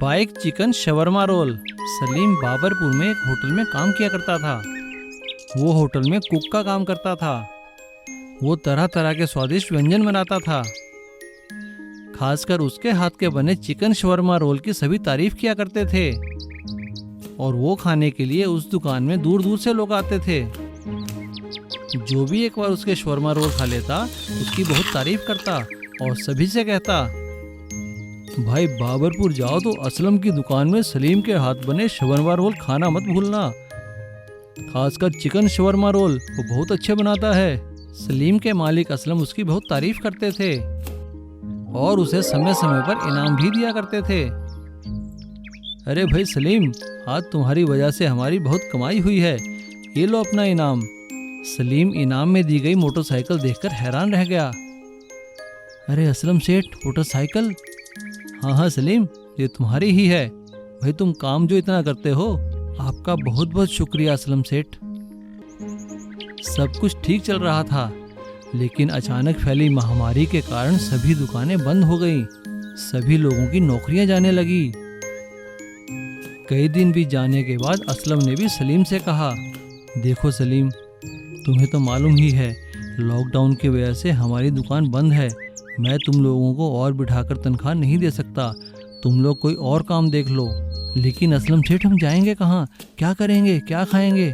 Bike chicken shawarma role. Salim Babarpur में एक hotel में काम किया करता था। वो होटल में कुक का काम करता था। वो तरह तरह के स्वादिष्ट व्यंजन बनाता था। खासकर उसके हाथ के बने चिकन शवरमा रोल की सभी तारीफ किया करते थे और वो खाने के लिए उस दुकान में दूर दूर से लोग आते थे। जो भी एक बार उसके शवरमा रोल खा लेता उसकी बहुत तारीफ करता और सभी से कहता, भाई बाबरपुर जाओ तो असलम की दुकान में सलीम के हाथ बने शवरमा रोल खाना मत भूलना। खासकर चिकन शवरमा रोल वो बहुत अच्छे बनाता है। सलीम के मालिक असलम उसकी बहुत तारीफ करते थे और उसे समय समय पर इनाम भी दिया करते थे। अरे भाई सलीम, आज तुम्हारी वजह से हमारी बहुत कमाई हुई है, ये लो अपना इनाम। सलीम इनाम में दी गई मोटरसाइकिल देखकर हैरान रह गया। अरे असलम सेठ, मोटरसाइकिल? हाँ सलीम, ये तुम्हारी ही है। भाई तुम काम जो इतना करते हो, आपका बहुत बहुत शुक्रिया असलम सेठ। सब कुछ ठीक चल रहा था, लेकिन अचानक फैली महामारी के कारण सभी दुकानें बंद हो गईं। सभी लोगों की नौकरियां जाने लगी। कई दिन बीत जाने के बाद असलम ने भी सलीम से कहा, देखो सलीम, तुम्हें तो मालूम ही है लॉकडाउन की वजह से हमारी दुकान बंद है। मैं तुम लोगों को और बिठाकर तनख्वाह नहीं दे सकता, तुम लोग कोई और काम देख लो। लेकिन असलम सेठ, हम जाएंगे कहाँ, क्या करेंगे, क्या खाएंगे?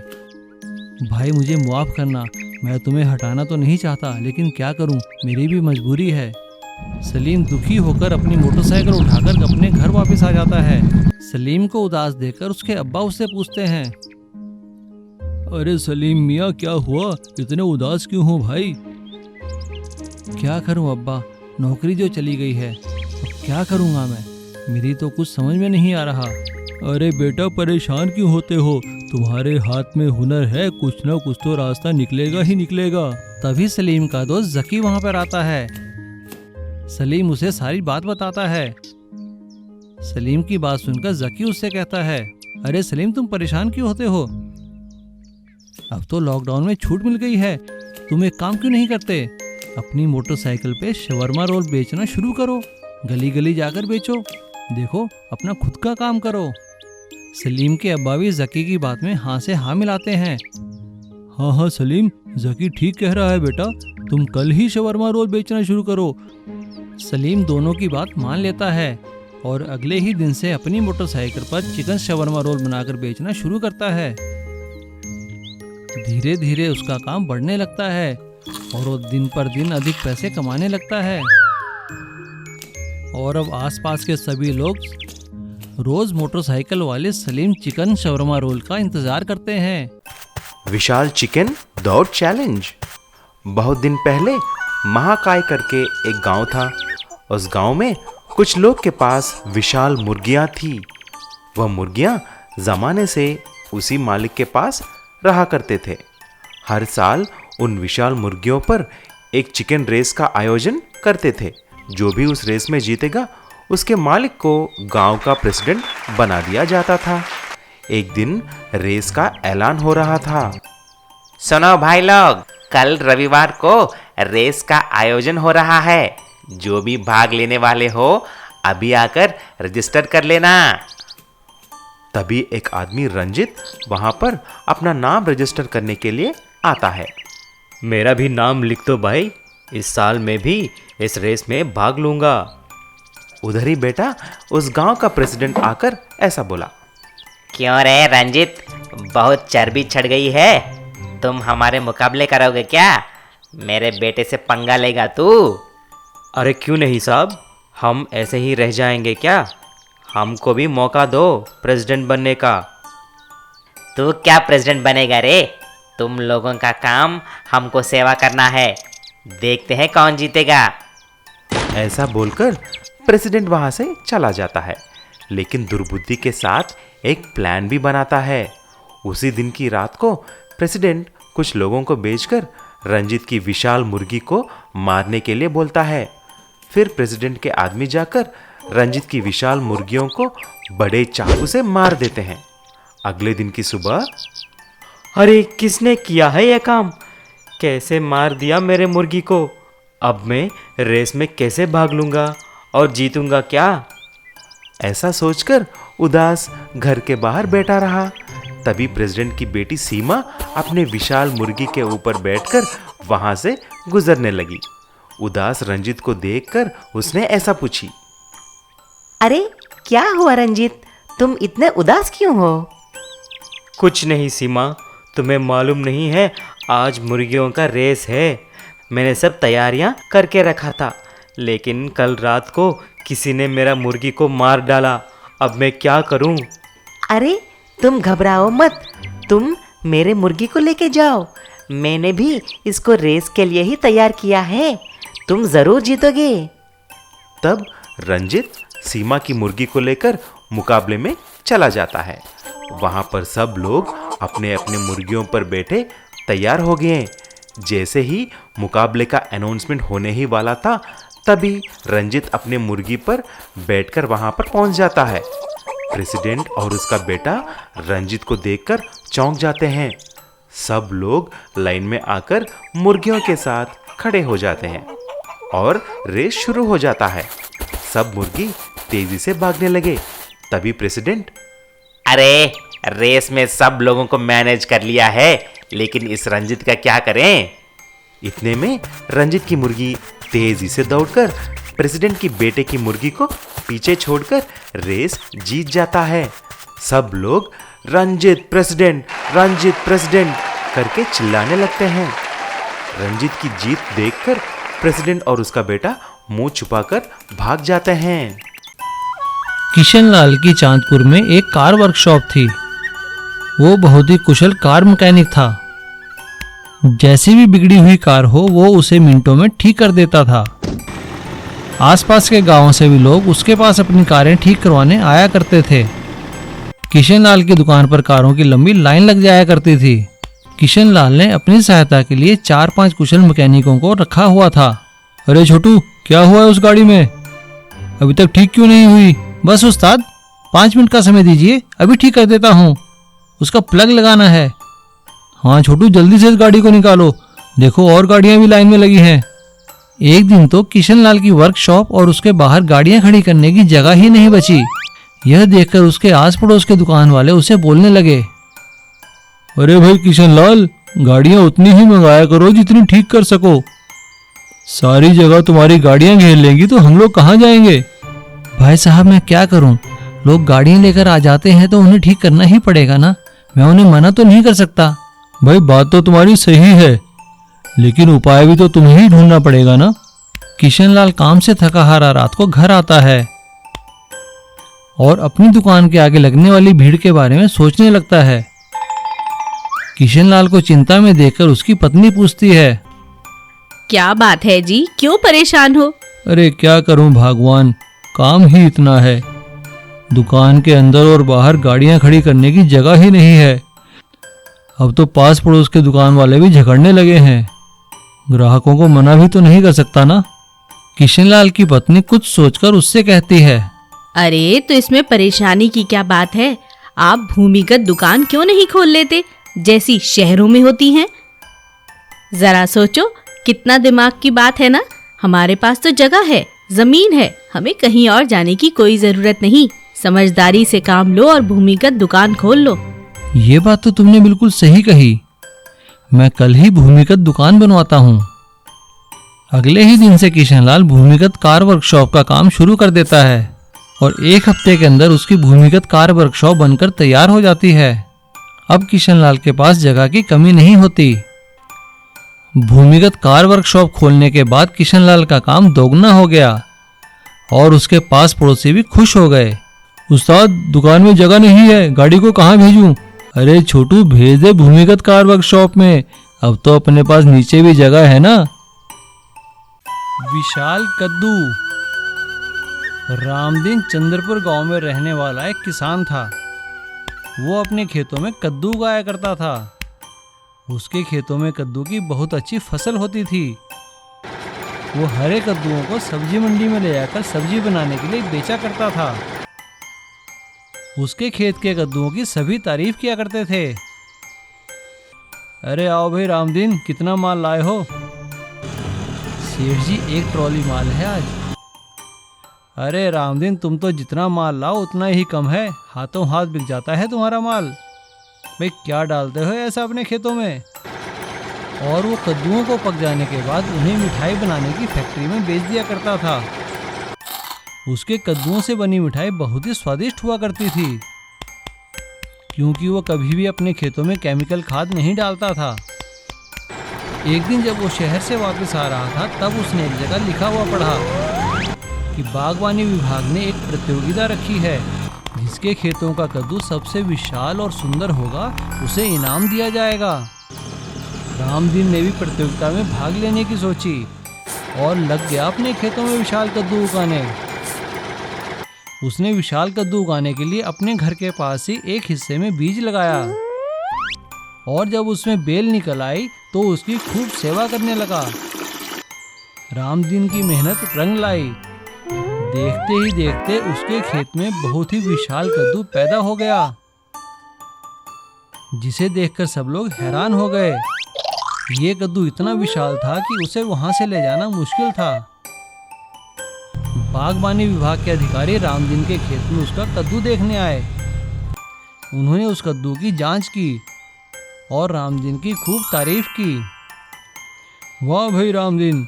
भाई मुझे माफ़ करना, मैं तुम्हें हटाना तो नहीं चाहता, लेकिन क्या करूं, मेरी भी मजबूरी है। सलीम दुखी होकर अपनी मोटरसाइकिल उठाकर अपने घर वापस आ जाता है। सलीम को उदास देखकर उसके अब्बा उससे पूछते हैं, अरे सलीम मियाँ, क्या हुआ, इतने उदास क्यों हो भाई? क्या करूं अब्बा, नौकरी जो चली गई है, अब क्या करूंगा मैं, मेरी तो कुछ समझ में नहीं आ रहा। अरे बेटा, परेशान क्यों होते हो, तुम्हारे हाथ में हुनर है, कुछ ना कुछ तो रास्ता निकलेगा ही निकलेगा। तभी सलीम का दोस्त जकी वहां पर आता है। सलीम उसे सारी बात बताता है। सलीम की बात सुनकर जकी उससे कहता है, अरे सलीम, तुम परेशान क्यों होते हो? अब तो लॉकडाउन में छूट मिल गई है, तुम एक काम क्यों नहीं करते, अपनी मोटरसाइकिल पे शवरमा रोल बेचना शुरू करो, गली गली जाकर बेचो, देखो अपना खुद का काम करो। सलीम के अब्बा भी जकी की बात में हाँ से हाँ मिलाते हैं। हाँ सलीम, जकी ठीक कह रहा है बेटा, तुम कल ही शवरमा रोल बेचना शुरू करो। सलीम दोनों की बात मान लेता है और अगले ही दिन से अपनी मोटरसाइकिल पर चिकन शवरमा रोल बनाकर बेचना शुरू करता है। धीरे धीरे उसका काम बढ़ने लगता है और वो दिन पर दिन अधिक पैसे कमाने लगता है और अब आसपास के सभी लोग रोज मोटरसाइकिल वाले सलीम चिकन शवरमा रोल का इंतजार करते हैं। विशाल चिकन दौड़ चैलेंज। बहुत दिन पहले महाकाय करके एक गांव था। उस गांव में कुछ लोग के पास विशाल मुर्गियां थी। वह मुर्गियां जमाने से उसी मालिक के पास रहा करते थे। हर साल उन विशाल मुर्गियों पर एक चिकन रेस का आयोजन करते थे। जो भी उस रेस में जीतेगा उसके मालिक को गांव का प्रेसिडेंट बना दिया जाता था। एक दिन रेस का ऐलान हो रहा था। सुनो भाई लोग, कल रविवार को रेस का आयोजन हो रहा है। जो भी भाग लेने वाले हो अभी आकर रजिस्टर कर लेना। तभी एक आदमी रंजित वहां पर अपना नाम रजिस्टर करने के लिए आता है। मेरा भी नाम लिख दो भाई, इस साल मैं भी इस रेस में भाग लूंगा। उधर ही बेटा उस गांव का प्रेसिडेंट आकर ऐसा बोला, क्यों रे रंजित, बहुत चर्बी चढ़ गई है, तुम हमारे मुकाबले करोगे क्या? मेरे बेटे से पंगा लेगा तू? अरे क्यों नहीं साहब, हम ऐसे ही रह जाएंगे क्या? हमको भी मौका दो प्रेसिडेंट बनने का। तू क्या प्रेसिडेंट बनेगा रे? तुम लोगों का काम हमको सेवा करना है, देखते हैं कौन जीतेगा। ऐसा बोलकर प्रेसिडेंट वहां से चला जाता है, लेकिन दुर्बुद्धि के साथ एक प्लान भी बनाता है। उसी दिन की रात को प्रेसिडेंट कुछ लोगों को भेजकर रंजित की विशाल मुर्गी को मारने के लिए बोलता है। फिर प्रेसिडेंट के आदमी जाकर रंजित की विशाल मुर्गियों को बड़े चाकू से मार देते हैं। अगले दिन की सुबह, अरे किसने किया है यह काम, कैसे मार दिया मेरे मुर्गी को? अब मैं रेस में कैसे भाग लूंगा और जीतूंगा क्या? ऐसा सोचकर उदास घर के बाहर बैठा रहा। तभी प्रेसिडेंट की बेटी सीमा अपने विशाल मुर्गी के ऊपर बैठकर वहां से गुजरने लगी। उदास रंजित को देखकर उसने ऐसा पूछी, अरे क्या हुआ रंजीत, तुम इतने उदास क्यों हो? कुछ नहीं सीमा, तुम्हें मालूम नहीं है आज मुर्गियों का रेस है। मैंने सब तैयारियां करके रखा था, लेकिन कल रात को किसी ने मेरा मुर्गी को मार डाला। अब मैं क्या करूं? अरे तुम घबराओ मत, तुम मेरे मुर्गी को लेके जाओ। मैंने भी इसको रेस के लिए ही तैयार किया है, तुम जरूर जीतोगे। तब रंजित सीमा की मुर्गी को लेकर मुकाबले में चला जाता है। वहां पर सब लोग अपने अपने मुर्गियों पर बैठे तैयार हो गए। जैसे ही मुकाबले का अनाउंसमेंट होने ही वाला था, तभी रंजित अपने मुर्गी पर बैठकर वहां पर पहुंच जाता है। प्रेसिडेंट और उसका बेटा रंजित को देखकर चौंक जाते हैं। सब लोग लाइन में आकर मुर्गियों के साथ खड़े हो जाते हैं और रेस शुरू हो जाता है। सब मुर्गी तेजी से भागने लगे। तभी प्रेसिडेंट, अरे रेस में सब लोगों को मैनेज कर लिया है, लेकिन इस रंजित का क्या करें? इतने में रंजित की मुर्गी तेजी से दौड़कर प्रेसिडेंट की बेटे की मुर्गी को पीछे छोड़कर रेस जीत जाता है। सब लोग रंजित प्रेसिडेंट करके चिल्लाने लगते हैं। रंजित की जीत देखकर प्रेसिडेंट और उसका बेटा मुंह छुपाकर भाग जाते हैं। किशनलाल की चांदपुर में एक कार वर्कशॉप थी। वो बहुत ही कुशल कार मैकेनिक था। जैसी भी बिगड़ी हुई कार हो वो उसे मिनटों में ठीक कर देता था। आसपास के गांवों से भी लोग उसके पास अपनी कारें ठीक करवाने आया करते थे। किशनलाल की दुकान पर कारों की लंबी लाइन लग जाया करती थी। किशनलाल ने अपनी सहायता के लिए 4-5 कुशल मैकेनिकों को रखा हुआ था। अरे छोटू, क्या हुआ है उस गाड़ी में? अभी तक ठीक क्यों नहीं हुई? बस उस्ताद, 5 मिनट का समय दीजिए, अभी ठीक कर देता हूँ। उसका प्लग लगाना है। हाँ छोटू, जल्दी से इस गाड़ी को निकालो, देखो और गाड़ियां भी लाइन में लगी हैं। एक दिन तो किशनलाल की वर्कशॉप और उसके बाहर गाड़ियां खड़ी करने की जगह ही नहीं बची। यह देखकर उसके आस पड़ोस के दुकान वाले उसे बोलने लगे, अरे भाई किशनलाल, गाड़ियां उतनी ही मंगाया करो जितनी ठीक कर सको। सारी जगह तुम्हारी गाड़ियां घेर लेंगी तो हम लोग कहाँ जाएंगे? भाई साहब, मैं क्या करूं? लोग गाड़ियां लेकर आ जाते हैं तो उन्हें ठीक करना ही पड़ेगा ना, मैं उन्हें मना तो नहीं कर सकता। भाई बात तो तुम्हारी सही है, लेकिन उपाय भी तो तुम्हें ही ढूंढना पड़ेगा ना। किशनलाल काम से थका हारा रात को घर आता है और अपनी दुकान के आगे लगने वाली भीड़ के बारे में सोचने लगता है। किशनलाल को चिंता में देखकर उसकी पत्नी पूछती है, क्या बात है जी, क्यों परेशान हो? अरे क्या करूं भगवान, काम ही इतना है। दुकान के अंदर और बाहर गाड़ियां खड़ी करने की जगह ही नहीं है। अब तो पास पड़ोस के दुकान वाले भी झगड़ने लगे हैं। ग्राहकों को मना भी तो नहीं कर सकता ना। किशनलाल की पत्नी कुछ सोचकर उससे कहती है, अरे तो इसमें परेशानी की क्या बात है? आप भूमिगत दुकान क्यों नहीं खोल लेते, जैसी शहरों में होती हैं? जरा सोचो, कितना दिमाग की बात है ना। हमारे पास तो जगह है, जमीन है, हमें कहीं और जाने की कोई जरूरत नहीं। समझदारी से काम लो और भूमिगत दुकान खोल लो। ये बात तो तुमने बिल्कुल सही कही। मैं कल ही भूमिगत दुकान बनवाता हूँ। अगले ही दिन से किशनलाल भूमिगत कार वर्कशॉप का काम शुरू कर देता है और 1 हफ्ते के अंदर उसकी भूमिगत कार वर्कशॉप बनकर तैयार हो जाती है। अब किशनलाल के पास जगह की कमी नहीं होती। भूमिगत कार वर्कशॉप खोलने के बाद किशनलाल का काम दोगुना हो गया और उसके पास पड़ोसी भी खुश हो गए। उस्ताद, दुकान में जगह नहीं है, गाड़ी को कहाँ भेजूं? अरे छोटू, भेज दे भूमिगत कार वर्कशॉप में, अब तो अपने पास नीचे भी जगह है ना। विशाल कद्दू। रामदीन चंद्रपुर गांव में रहने वाला एक किसान था। वो अपने खेतों में कद्दू उगाया करता था। उसके खेतों में कद्दू की बहुत अच्छी फसल होती थी। वो हरे कद्दुओं को सब्जी मंडी में ले जाकर सब्जी बनाने के लिए बेचा करता था। उसके खेत के कद्दुओं की सभी तारीफ किया करते थे। अरे आओ भाई रामदीन, कितना माल लाए हो? सेठ जी, 1 ट्रॉली माल है आज। अरे रामदीन, तुम तो जितना माल लाओ उतना ही कम है, हाथों हाथ बिक जाता है तुम्हारा माल। भाई क्या डालते हो ऐसा अपने खेतों में? और वो कद्दूओं को पक जाने के बाद उन्हें मिठाई बनाने की फैक्ट्री में बेच दिया करता था। उसके कद्दूओं से बनी मिठाई बहुत ही स्वादिष्ट हुआ करती थी, क्योंकि वो कभी भी अपने खेतों में केमिकल खाद नहीं डालता था। एक दिन जब वो शहर से वापस आ रहा था, तब उसने एक जगह लिखा हुआ पढ़ा कि बागवानी विभाग ने एक प्रतियोगिता रखी है, जिसके खेतों का कद्दू सबसे विशाल और सुंदर होगा उसे इनाम दिया जाएगा। रामदीन ने भी प्रतियोगिता में भाग लेने की सोची और लग गया अपने खेतों में विशाल कद्दू उगाने। उसने विशाल कद्दू उगाने के लिए अपने घर के पास ही एक हिस्से में बीज लगाया, और जब उसमें बेल निकल आई तो उसकी खूब सेवा करने लगा। रामदीन की मेहनत रंग लाई। देखते ही देखते उसके खेत में बहुत ही विशाल कद्दू पैदा हो गया, जिसे देखकर सब लोग हैरान हो गए। ये कद्दू इतना विशाल था कि उसे वहां से ले जाना मुश्किल था। बागवानी विभाग के अधिकारी रामदीन के खेत में उसका कद्दू देखने आए। उन्होंने उस कद्दू की जांच की और रामदीन की खूब तारीफ की। वाह भाई रामदीन,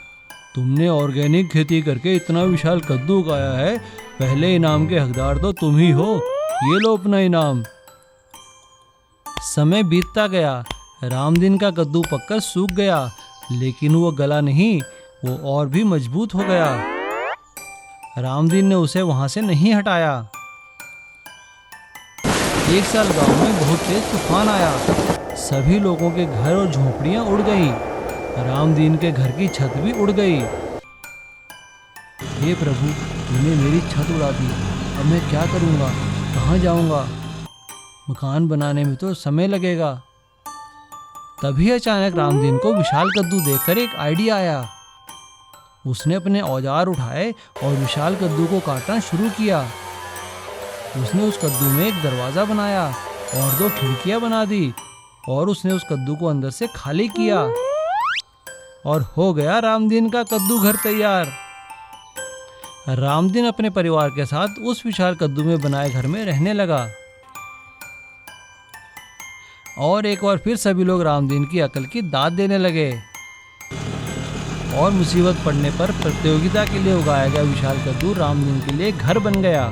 तुमने ऑर्गेनिक खेती करके इतना विशाल कद्दू उगाया है, पहले इनाम के हकदार तो तुम ही हो, ये लो अपना इनाम। समय बीतता गया, रामदीन का कद्दू पककर सूख गया, लेकिन वो गला नहीं, वो और भी मजबूत हो गया। रामदीन ने उसे वहां से नहीं हटाया। एक साल गांव में बहुत तेज तूफान आया, सभी लोगों के घर और झोपड़ियां उड़ गईं। रामदीन के घर की छत भी उड़ गई। हे प्रभु, तूने मेरी छत उड़ा दी, अब मैं क्या करूंगा, कहाँ जाऊंगा? मकान बनाने में तो समय लगेगा। तभी अचानक रामदीन को विशाल कद्दू देखकर एक आइडिया आया। उसने अपने औजार उठाए और विशाल कद्दू को काटना शुरू किया। उसने उस कद्दू में एक दरवाज़ा बनाया और 2 खिड़कियां बना दी, और उसने उस कद्दू को अंदर से खाली किया, और हो गया रामदीन का कद्दू घर तैयार। रामदीन अपने परिवार के साथ उस विशाल कद्दू में बनाए घर में रहने लगा। और एक बार फिर सभी लोग रामदीन की अकल की दाद देने लगे, और मुसीबत पड़ने पर प्रतियोगिता के लिए उगाया गया विशाल कद्दू रामदीन के लिए घर बन गया।